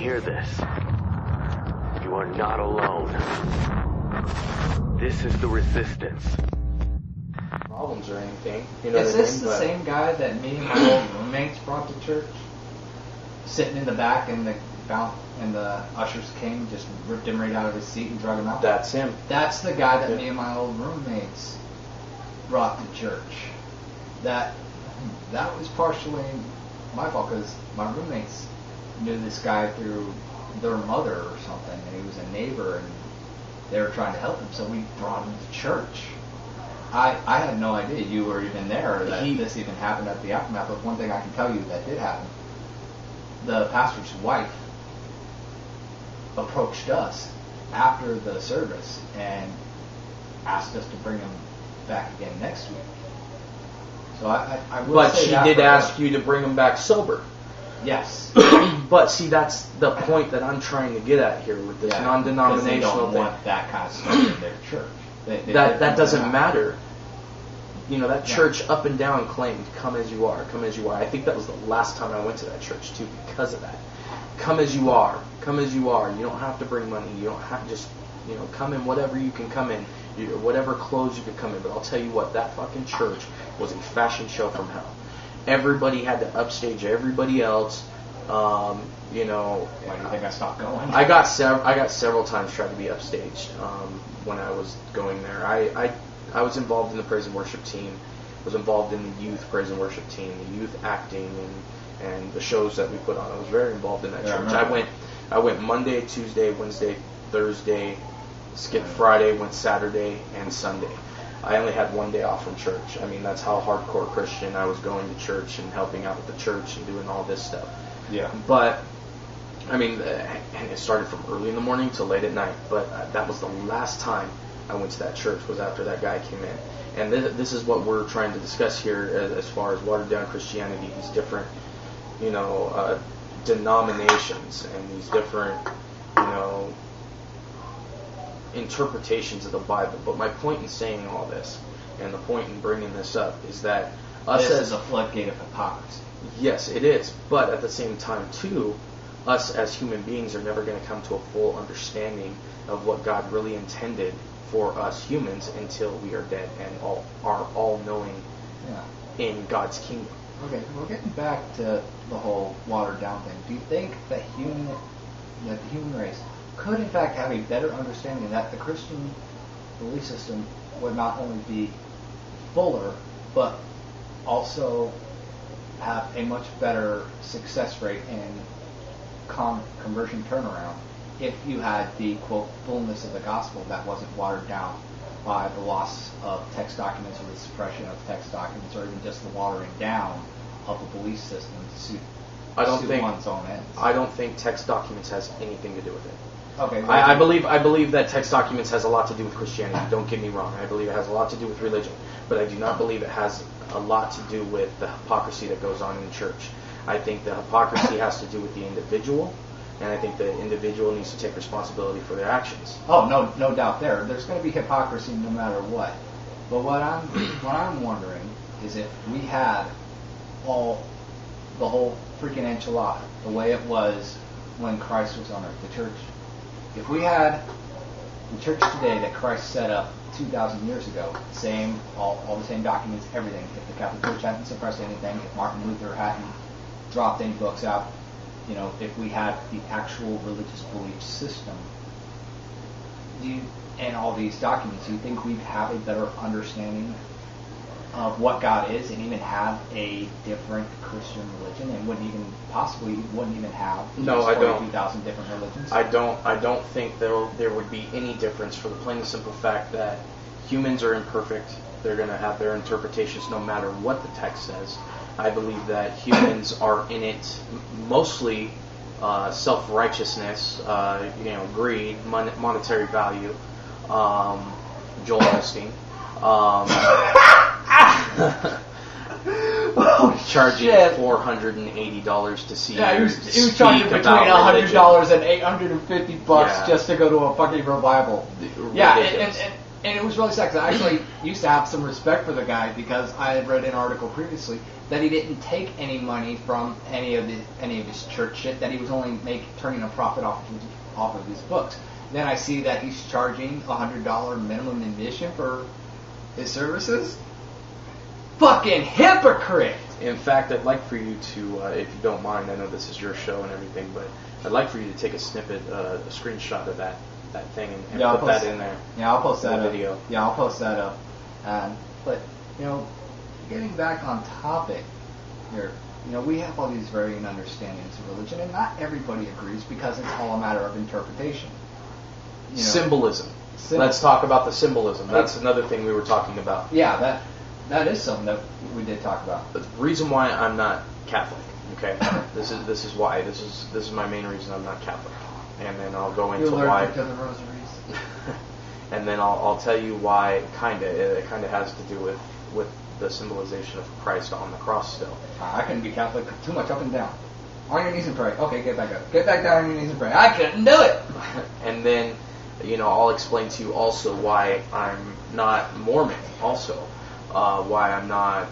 hear this, you are not alone. This is the resistance. Problems or anything. You know Is this the same guy that me and my old roommates brought to church? Sitting in the back and the ushers came, just ripped him right out of his seat and drug him out? That's him. That's the guy that me and my old roommates brought to church. That was partially my fault because my roommates knew this guy through their mother or something, and he was a neighbor, and they were trying to help him, so we brought him to church. I had no idea you were even there, or that this even happened at the aftermath, but one thing I can tell you that did happen. The pastor's wife approached us after the service and asked us to bring him back again next week. So I will But say she that did for ask her. you to bring him back sober. Yes. But see, that's the point that I'm trying to get at here with this non-denominational they don't thing. want that kind of stuff in their church. That doesn't matter. You know, that church up and down claimed, come as you are, come as you are. I think that was the last time I went to that church, too, because of that. Come as you are. Come as you are. You don't have to bring money. You don't have to just, come in whatever you can come in. Whatever clothes you could come in. But I'll tell you what, that fucking church was a fashion show from hell. Everybody had to upstage everybody else. Why do you think I stopped going? I got several times tried to be upstaged when I was going there. I was involved in the praise and worship team. Was involved in the youth praise and worship team, the youth acting, and the shows that we put on. I was very involved in that church. I went Monday, Tuesday, Wednesday, Thursday, skipped Friday, went Saturday and Sunday. I only had one day off from church. I mean, that's how hardcore Christian I was going to church and helping out with the church and doing all this stuff. Yeah. But, I mean, and it started from early in the morning till late at night. But that was the last time I went to that church, was after that guy came in. And this is what we're trying to discuss here as far as watered down Christianity, these different, denominations and these different, interpretations of the Bible. But my point in saying all this, and the point in bringing this up, is that this is a floodgate of hypocrisy. Yes, it is. But at the same time, too, us as human beings are never going to come to a full understanding of what God really intended for us humans until we are dead and are all-knowing in God's kingdom. Okay, well, getting back to the whole watered down thing, do you think that the human race could in fact have a better understanding that the Christian belief system would not only be fuller, but also have a much better success rate in conversion turnaround if you had the, quote, fullness of the gospel that wasn't watered down by the loss of text documents or the suppression of text documents or even just the watering down of the belief system to suit one's own ends? I don't think text documents has anything to do with it. Okay. I believe that text documents has a lot to do with Christianity. Don't get me wrong. I believe it has a lot to do with religion. But I do not believe it has a lot to do with the hypocrisy that goes on in the church. I think the hypocrisy has to do with the individual, and I think the individual needs to take responsibility for their actions. Oh, no doubt there. There's going to be hypocrisy no matter what. But what I'm wondering is if we had the whole freaking enchilada, the way it was when Christ was on earth, the church. If we had the church today that Christ set up 2,000 years ago, all the same documents, everything. If the Catholic Church hadn't suppressed anything, if Martin Luther hadn't dropped any books out, if we had the actual religious belief system, and all these documents, do you think we'd have a better understanding of what God is and even have a different Christian religion and wouldn't even have 42,000 different religions? I don't think there would be any difference for the plain and simple fact that humans are imperfect. They're going to have their interpretations no matter what the text says. I believe that humans are in it mostly self-righteousness, greed, monetary value, Joel Osteen. Charging $480 to see. Yeah, he was charging between $100 and $850 just to go to a fucking revival. Yeah, And it was really sad because I actually used to have some respect for the guy because I had read an article previously that he didn't take any money from any of his church shit, that he was only turning a profit off of his books. Then I see that he's charging $100 minimum admission for his services. Fucking hypocrite! In fact, I'd like for you to, if you don't mind, I know this is your show and everything, but I'd like for you to take a snippet, a screenshot of that thing and put that in there. Yeah, I'll post that video. Yeah, I'll post that up. But, getting back on topic here, we have all these varying understandings of religion, and not everybody agrees because it's all a matter of interpretation. Symbolism. Let's talk about the symbolism. That's another thing we were talking about. Yeah, that is something that we did talk about. The reason why I'm not Catholic, okay? This is why. This is my main reason I'm not Catholic. And then I'll go into why. To the rosaries. And then I'll tell you why. It kind of has to do with the symbolization of Christ on the cross still. I couldn't be Catholic too much up and down. On your knees and pray. Okay, get back up. Get back down on your knees and pray. I couldn't do it. And then, I'll explain to you also why I'm not Mormon. Also, why I'm not,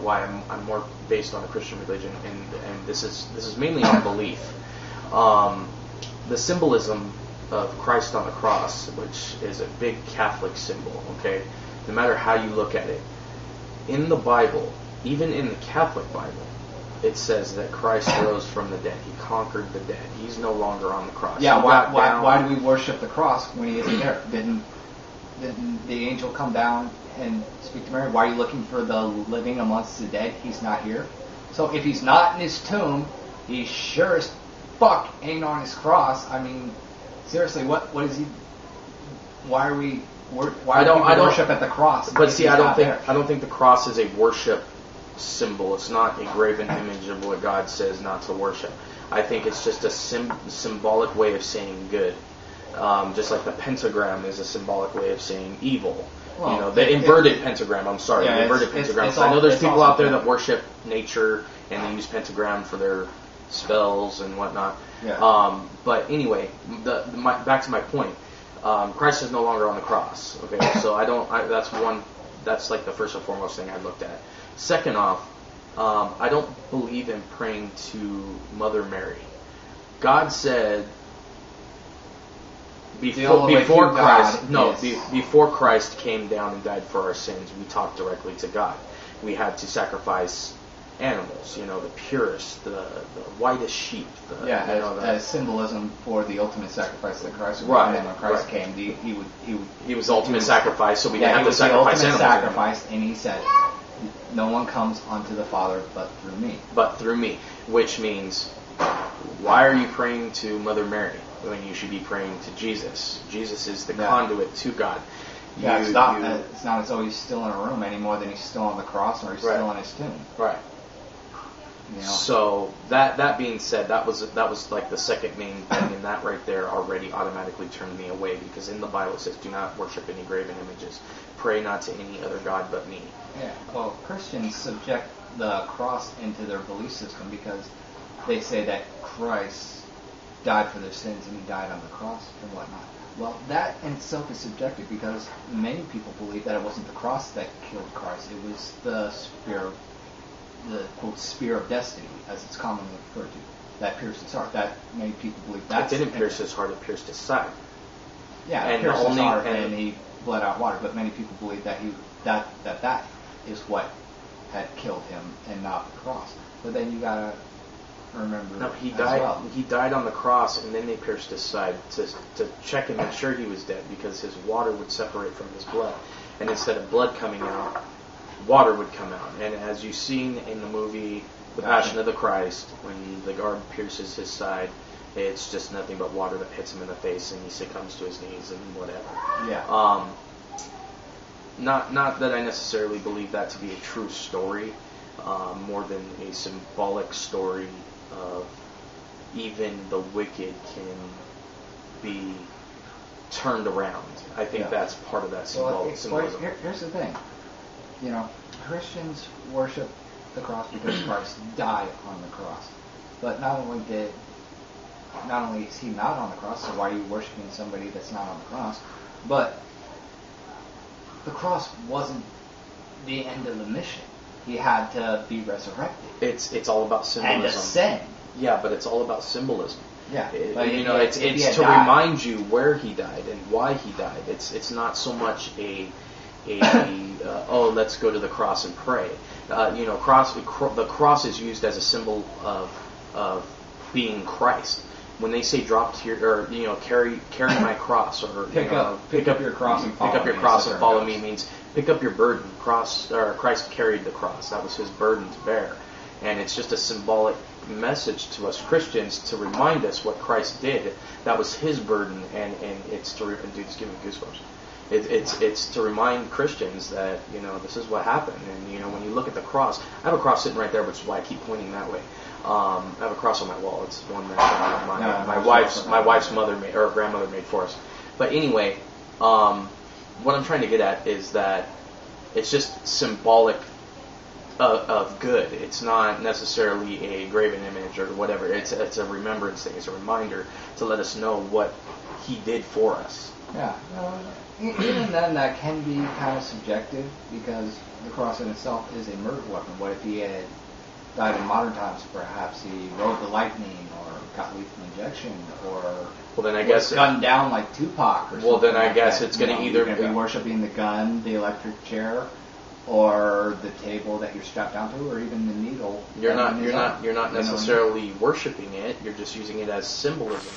why I'm more based on the Christian religion, and this is mainly on belief. The symbolism of Christ on the cross, which is a big Catholic symbol. Okay, no matter how you look at it, in the Bible, even in the Catholic Bible, it says that Christ rose from the dead. He conquered the dead. He's no longer on the cross. Yeah, why do we worship the cross when he isn't there? Didn't the angel come down and speak to Mary? Why are you looking for the living amongst the dead? He's not here. So if he's not in his tomb, he sure as fuck ain't on his cross. I mean, seriously, what is he? Why are we? Why do we worship at the cross? But see, I don't think the cross is a worship symbol. It's not a graven image of what God says not to worship. I think it's just a symbolic way of saying good. Just like the pentagram is a symbolic way of saying evil. Well, the inverted pentagram. I'm sorry, yeah, the inverted pentagram. I know there's people out there that worship nature and they use pentagram for their spells and whatnot. Yeah. But anyway, back to my point. Christ is no longer on the cross. Okay, so that's like the first and foremost thing I looked at. Second off, I don't believe in praying to Mother Mary. God said before Christ came down and died for our sins, we talked directly to God. We had to sacrifice animals, the purest, the whitest sheep. As symbolism for the ultimate sacrifice that Christ would. Right. And when Christ came, he was the ultimate sacrifice, so we didn't have to sacrifice animals. Sacrifice, and he said, "No one comes unto the Father but through me." But through me, which means, why are you praying to Mother Mary when you should be praying to Jesus? Jesus is the conduit to God. It's not as though he's still in a room any more than he's still on the cross or he's still in his tomb. Right. So that being said, that was like the second main thing, and that right there already automatically turned me away, because in the Bible it says, "Do not worship any graven images. Pray not to any other god but me." Yeah. Well, Christians subject the cross into their belief system because they say that Christ died for their sins and he died on the cross and whatnot. Well, that in itself is subjective because many people believe that it wasn't the cross that killed Christ. It was the quote spear of destiny, as it's commonly referred to, that pierced his heart. That many people believe that. It didn't pierce his heart; it pierced his side. Yeah, it pierced his heart, and he bled out water. But many people believe that that is what had killed him, and not the cross. But then you gotta remember. No, he died. Well. He died on the cross, and then they pierced his side to check and make sure he was dead, because his water would separate from his blood, and instead of blood coming out, water would come out. And as you've seen in the movie The Passion of the Christ, when the guard pierces his side, it's just nothing but water that hits him in the face, and he succumbs to his knees and whatever. Yeah. Not that I necessarily believe that to be a true story, more than a symbolic story of even the wicked can be turned around. I think that's part of that symbolism. Here's the thing. Christians worship the cross because Christ died on the cross. But not only is he not on the cross, so why are you worshiping somebody that's not on the cross? But the cross wasn't the end of the mission. He had to be resurrected. It's all about symbolism. And ascend. Yeah, but it's all about symbolism. Yeah. It's to remind you where he died and why he died. It's not so much oh, let's go to the cross and pray. The cross is used as a symbol of being Christ. When they say drop to your, or carry my cross, or pick up your cross and follow me means pick up your burden. Christ carried the cross. That was his burden to bear, and it's just a symbolic message to us Christians to remind us what Christ did. That was his burden, and it's to dude, it's giving me goosebumps. It's to remind Christians that this is what happened, and when you look at the cross, I have a cross sitting right there, which is why I keep pointing that way. I have a cross on my wall. It's one that my wife's mother made, or grandmother made for us. But anyway, what I'm trying to get at is that it's just symbolic of good. It's not necessarily a graven image or whatever. It's a remembrance thing. It's a reminder to let us know what he did for us. Yeah. Even then, that can be kind of subjective because the cross in itself is a murder weapon. What if he had died in modern times? Perhaps he rode the lightning, or got lethal injection, or was gunned down like Tupac, or something. Well, then I like guess that. it's going to either be worshiping the gun, the electric chair, or the table that you're strapped down to, or even the needle. You're not necessarily worshiping it. You're just using it as symbolism.